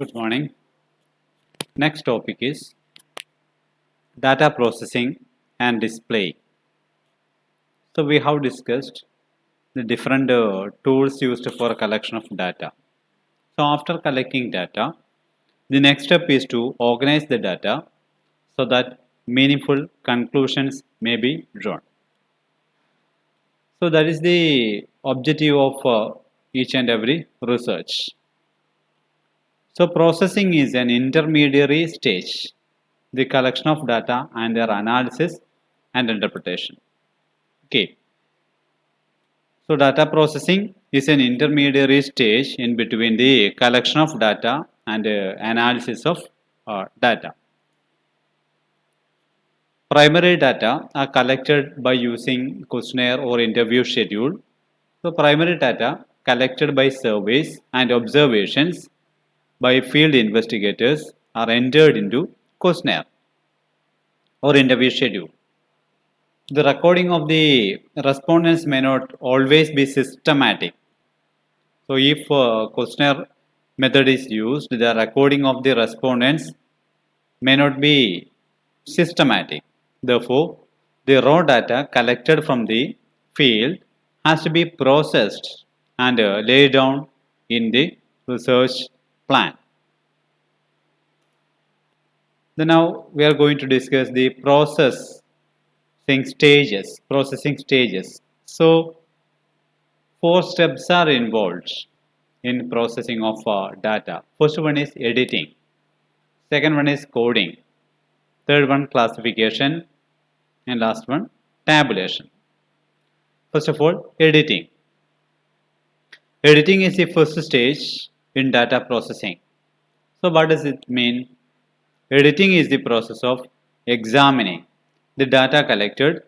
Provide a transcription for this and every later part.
Good morning. Next topic is data processing and display. So we have discussed the different tools used for collection of data. So after collecting data, the next step is to organize the data so that meaningful conclusions may be drawn. So that is the objective of each and every research. So processing is an intermediary stage, the collection of data and their analysis and interpretation. Okay. So data processing is an intermediary stage in between the collection of data and analysis of data. Primary data are collected by using questionnaire or interview schedule. So primary data collected by surveys and observations by field investigators are entered into questionnaire or interview schedule. The recording of the respondents may not always be systematic. So if questionnaire method is used, the recording of the respondents may not be systematic. Therefore, the raw data collected from the field has to be processed and laid down in the research plan. Then now we are going to discuss the processing stages. So four steps are involved in processing of data. First one is editing, second one is coding, third one classification, and last one tabulation. First of all, editing. Editing is the first stage in data processing. So what does it mean? Editing is the process of examining the data collected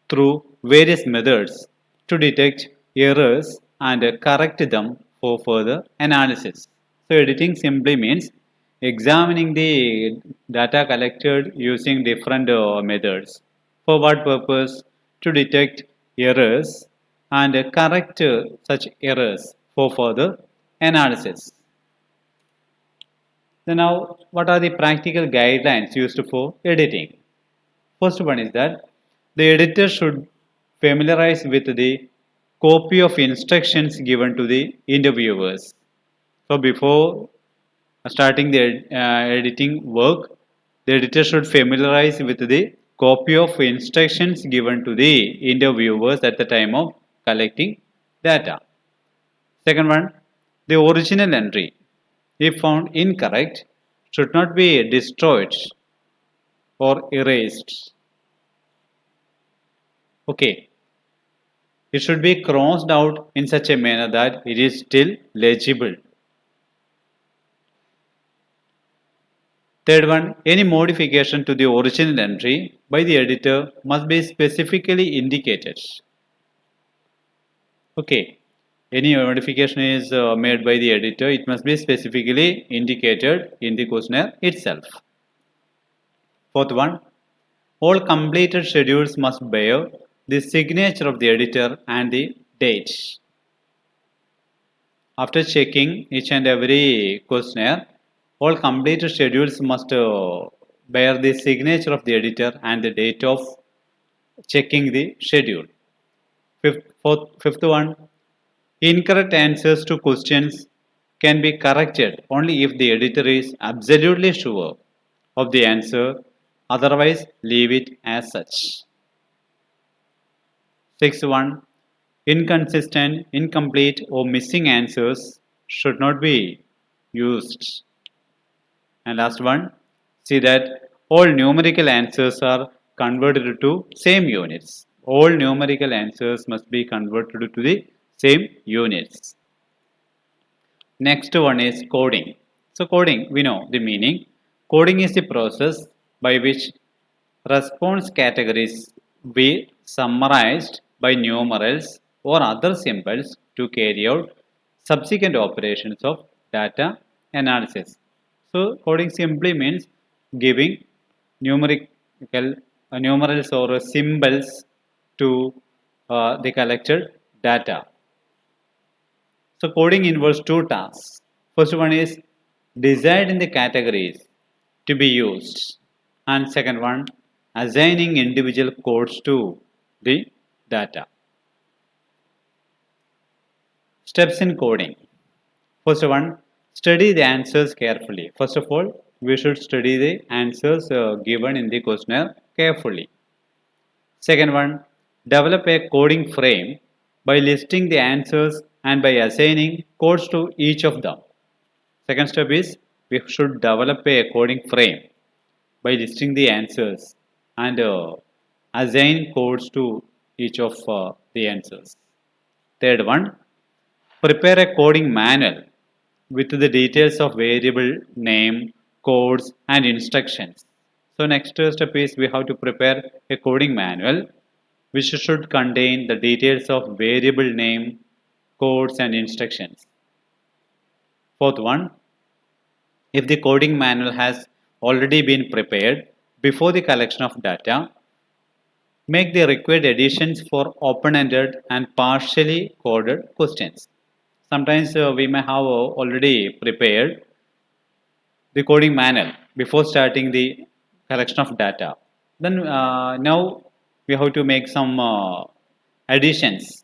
through various methods to detect errors and correct them for further analysis. So editing simply means examining the data collected using different methods. For what purpose? To detect errors and correct such errors for further analysis. So now, what are the practical guidelines used for editing? First one is that the editor should familiarize with the copy of instructions given to the interviewers. So before starting the editing work, the editor should familiarize with the copy of instructions given to the interviewers at the time of collecting data. Second one, the original entry, if found incorrect, should not be destroyed or erased. Okay, it should be crossed out in such a manner that it is still legible. Third one, any modification to the original entry by the editor must be specifically indicated. Okay, any modification is made by the editor, it must be specifically indicated in the questionnaire itself. Fourth one, all completed schedules must bear the signature of the editor and the date. After checking each and every questionnaire, all completed schedules must bear the signature of the editor and the date of checking the schedule. Fifth one, incorrect answers to questions can be corrected only if the editor is absolutely sure of the answer, otherwise leave it as such. Sixth one, inconsistent, incomplete or missing answers should not be used. And last one, see that all numerical answers are converted to same units. All numerical answers must be converted to the same units. Next one is coding. So coding, we know the meaning. Coding is the process by which response categories be summarized by numerals or other symbols to carry out subsequent operations of data analysis. So coding simply means giving numerical numerals or symbols to the collected data. So coding involves two tasks. First one is deciding the categories to be used, and second one, assigning individual codes to the data. Steps in coding. First one, study the answers carefully. First of all, we should study the answers given in the questionnaire carefully. Second one, develop a coding frame by listing the answers and by assigning codes to each of them. Second step is we should develop a coding frame by listing the answers and assign codes to each of the answers. Third one, prepare a coding manual with the details of variable name, codes, and instructions. So next step is we have to prepare a coding manual which should contain the details of variable name, codes, and instructions. Fourth one, if the coding manual has already been prepared before the collection of data, make the required additions for open-ended and partially coded questions. Sometimes we may have already prepared the coding manual before starting the collection of data. Then now we have to make some additions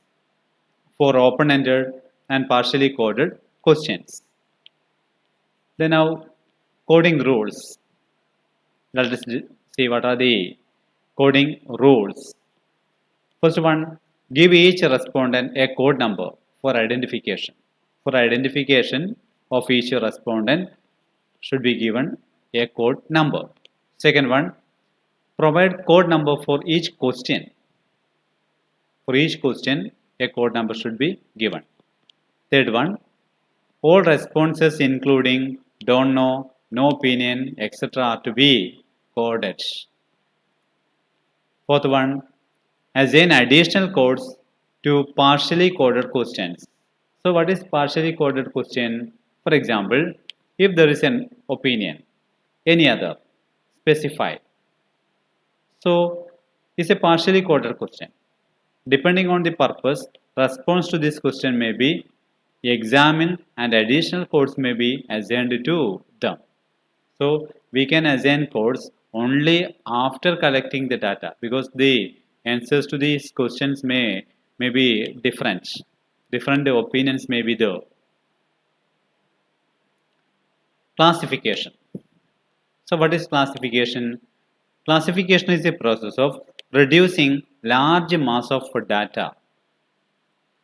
for open-ended and partially coded questions. Then now coding rules. Let us see what are the coding rules. First one, give each respondent a code number for identification. For identification of each respondent should be given a code number. Second one, provide code number for each question. For each question, a code number should be given. Third one, all responses including don't know, no opinion, etc. are to be coded. Fourth one, assign additional codes to partially coded questions. So what is partially coded question? For example, if there is an opinion, any other, specified. So it's a partially coded question. Depending on the purpose, response to this question may be examined and additional codes may be assigned to them. So we can assign codes only after collecting the data because the answers to these questions may be different. Different opinions may be there. Classification. So what is classification? Classification is a process of reducing large mass of data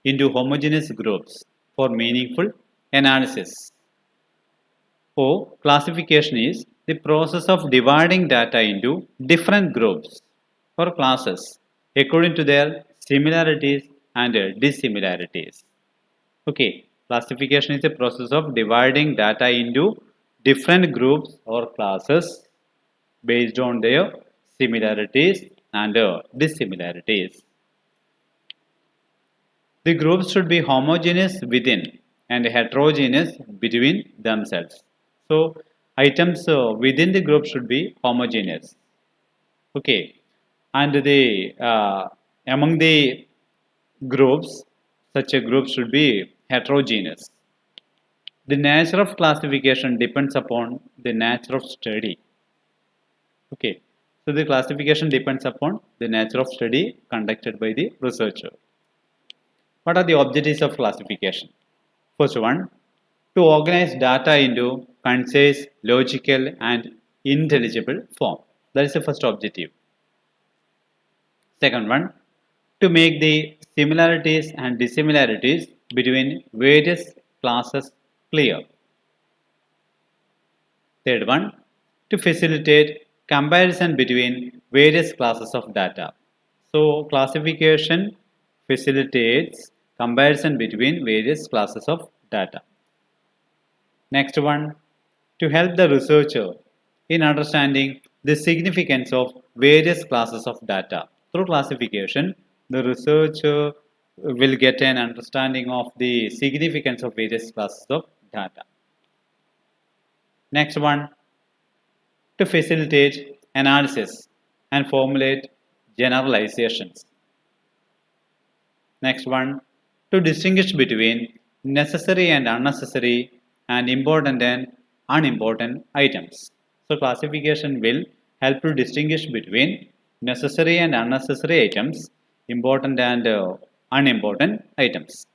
into homogeneous groups for meaningful analysis. So classification is the process of dividing data into different groups or classes according to their similarities and dissimilarities. Okay, classification is a process of dividing data into different groups or classes based on their similarities and dissimilarities. The groups should be homogeneous within and heterogeneous between themselves. So items within the group should be homogeneous. Okay, and the among the groups, such a group should be heterogeneous. The nature of classification depends upon the nature of study. Okay, so the classification depends upon the nature of study conducted by the researcher. What are the objectives of classification? First one, to organize data into concise, logical, and intelligible form. That is the first objective. Second one, to make the similarities and dissimilarities between various classes clear. Third one, to facilitate comparison between various classes of data. So classification facilitates comparison between various classes of data. Next one, to help the researcher in understanding the significance of various classes of data. Through classification, the researcher will get an understanding of the significance of various classes of data. Next one, to facilitate analysis and formulate generalizations. Next one, to distinguish between necessary and unnecessary and important and unimportant items. So classification will help to distinguish between necessary and unnecessary items, important and unimportant items.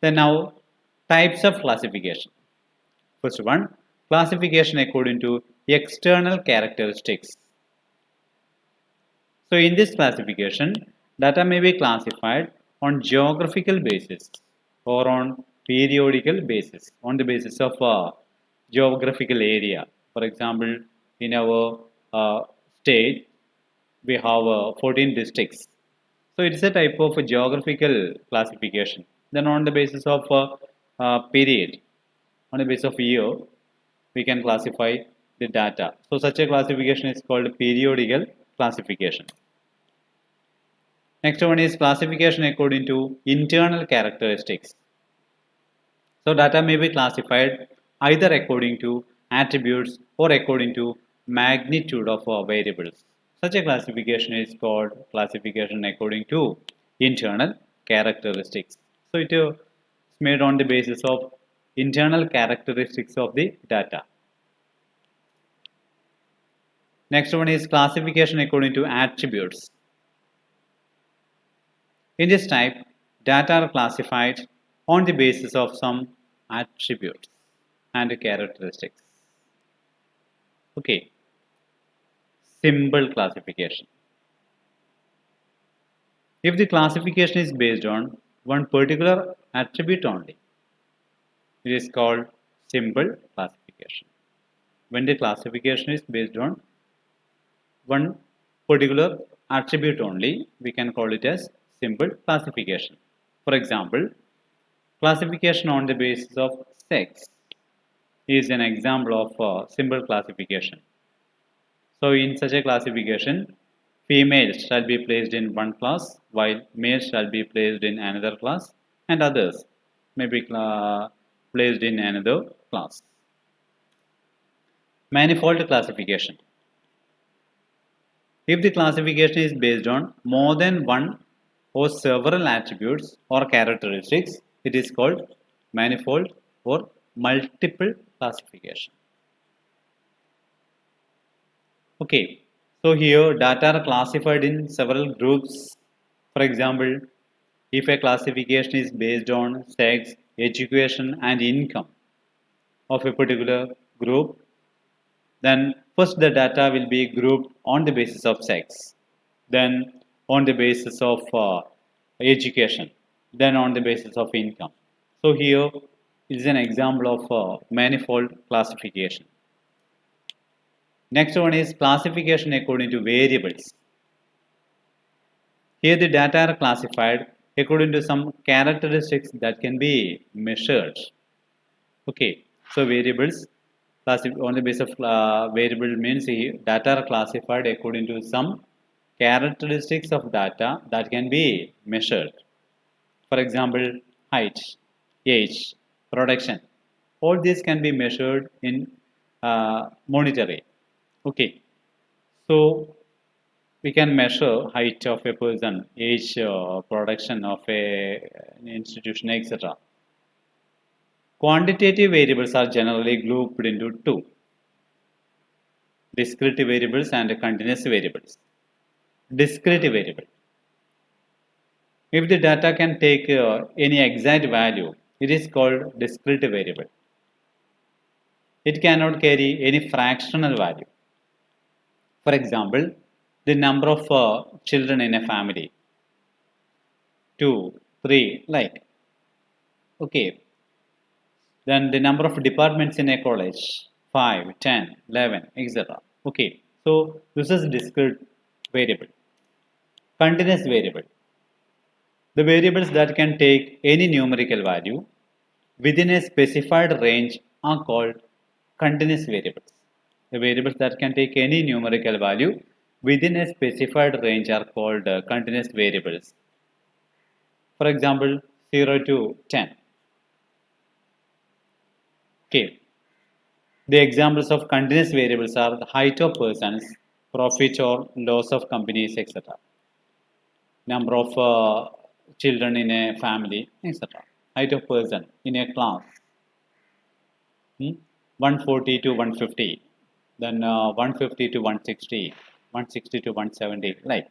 Then now types of classification. First one, classification according to external characteristics. So in this classification, data may be classified on geographical basis or on periodical basis, on the basis of geographical area. For example, in our state, we have 14 districts. So it's a type of a geographical classification. Then on the basis of period, on the basis of year, we can classify the data. So such a classification is called periodical classification. Next one is classification according to internal characteristics. So data may be classified either according to attributes or according to magnitude of variables. Such a classification is called classification according to internal characteristics. So it is made on the basis of internal characteristics of the data. Next one is classification according to attributes. In this type, data are classified on the basis of some attributes and characteristics. Okay, symbol classification. If the classification is based on one particular attribute only, it is called symbol classification. When the classification is based on one particular attribute only, we can call it as symbol classification. For example, classification on the basis of sex is an example of symbol classification. So in such a classification, females shall be placed in one class while males shall be placed in another class and others may be placed in another class. Manifold classification. If the classification is based on more than one or several attributes or characteristics, it is called manifold or multiple classification. Okay, so here data are classified in several groups. For example, if a classification is based on sex, education, and income of a particular group, then first the data will be grouped on the basis of sex, then on the basis of education, then on the basis of income. So here is an example of manifold classification. Next one is classification according to variables. Here the data are classified according to some characteristics that can be measured. Okay, so variables on the basis of variable means here data are classified according to some characteristics of data that can be measured. For example, height, age, production. All these can be measured in monetary. Okay, so we can measure height of a person, age, production of an institution, etc. Quantitative variables are generally grouped into two: discrete variables and continuous variables. Discrete variable. If the data can take any exact value, it is called discrete variable. It cannot carry any fractional value. For example, the number of children in a family, 2, 3, like. Okay, then the number of departments in a college, 5, 10, 11, etc. Okay, so this is discrete variable. Continuous variable. The variables that can take any numerical value within a specified range are called continuous variables. The variables that can take any numerical value within a specified range are called continuous variables. For example, 0 to 10. Okay. The examples of continuous variables are the height of persons, profit or loss of companies, etc. Number of children in a family, etc. Height of person in a class. 140 to 150, then 150 to 160, 160 to 170, like.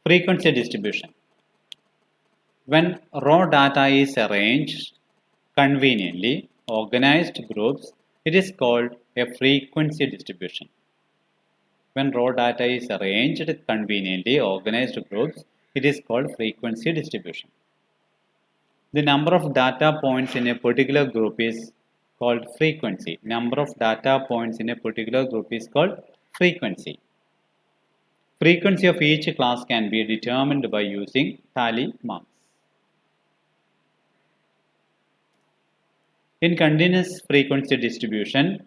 Frequency distribution. When raw data is arranged conveniently organized groups, it is called a frequency distribution. When raw data is arranged conveniently organized groups, it is called frequency distribution. The number of data points in a particular group is called frequency. Number of data points in a particular group is called frequency. Frequency of each class can be determined by using tally marks. In continuous frequency distribution,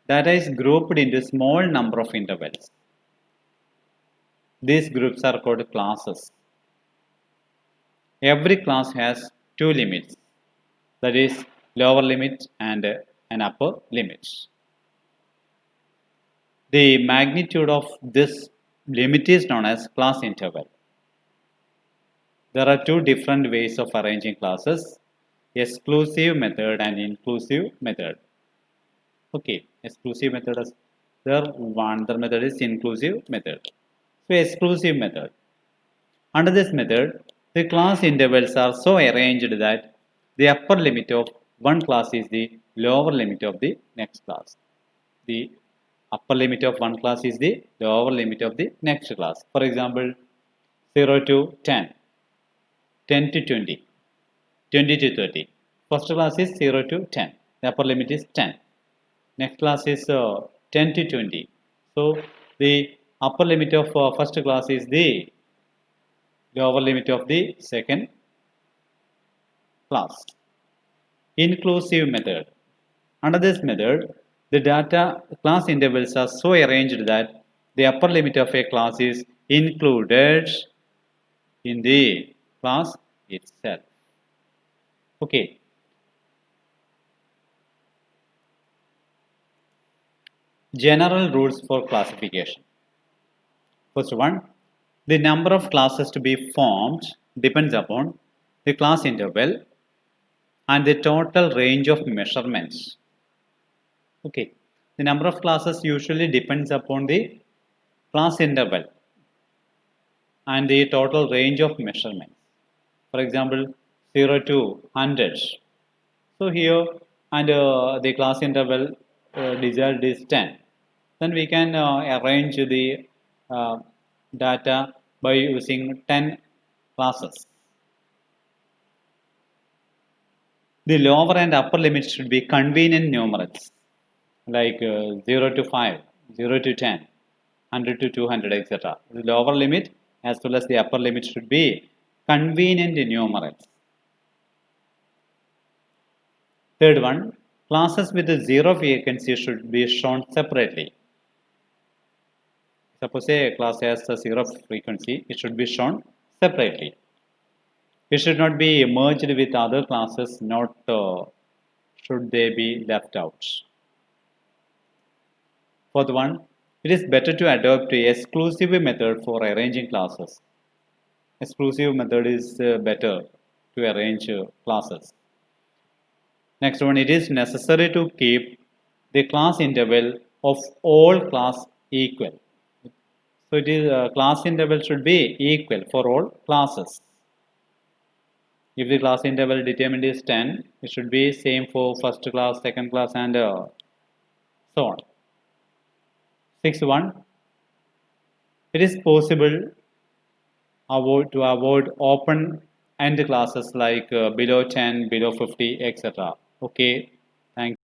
data is grouped into small number of intervals. These groups are called classes. Every class has two limits, that is lower limit and an upper limit. The magnitude of this limit is known as class interval. There are two different ways of arranging classes, exclusive method and inclusive method. Okay, exclusive method is there, one other method is inclusive method. So exclusive method. Under this method, the class intervals are so arranged that the upper limit of one class is the lower limit of the next class. The upper limit of one class is the lower limit of the next class. For example, 0 to 10, 10 to 20, 20 to 30. First class is 0 to 10. The upper limit is 10. Next class is 10 to 20. So the upper limit of first class is the lower limit of the second class. Inclusive method. Under this method, the data class intervals are so arranged that the upper limit of a class is included in the class itself. Okay. General rules for classification. First one, the number of classes to be formed depends upon the class interval and the total range of measurements. Okay, the number of classes usually depends upon the class interval and the total range of measurements. For example, 0 to 100. So here and the class interval desired is 10. Then we can arrange the data by using 10 classes. The lower and upper limits should be convenient numerals, like 0 to 5, 0 to 10, 100 to 200, etc. The lower limit as well as the upper limit should be convenient numerals. Third one, classes with a zero vacancy should be shown separately. Suppose a class has a zero frequency, it should be shown separately. It should not be merged with other classes, not should they be left out. Fourth one, it is better to adopt a exclusive method for arranging classes. Exclusive method is better to arrange classes. Next one, it is necessary to keep the class interval of all class equal. So it is class interval should be equal for all classes. If the class interval determined is 10, it should be same for first class, second class, and so on. Sixth one, it is possible to avoid open end classes like below 10, below 50, etc. Okay, thank you.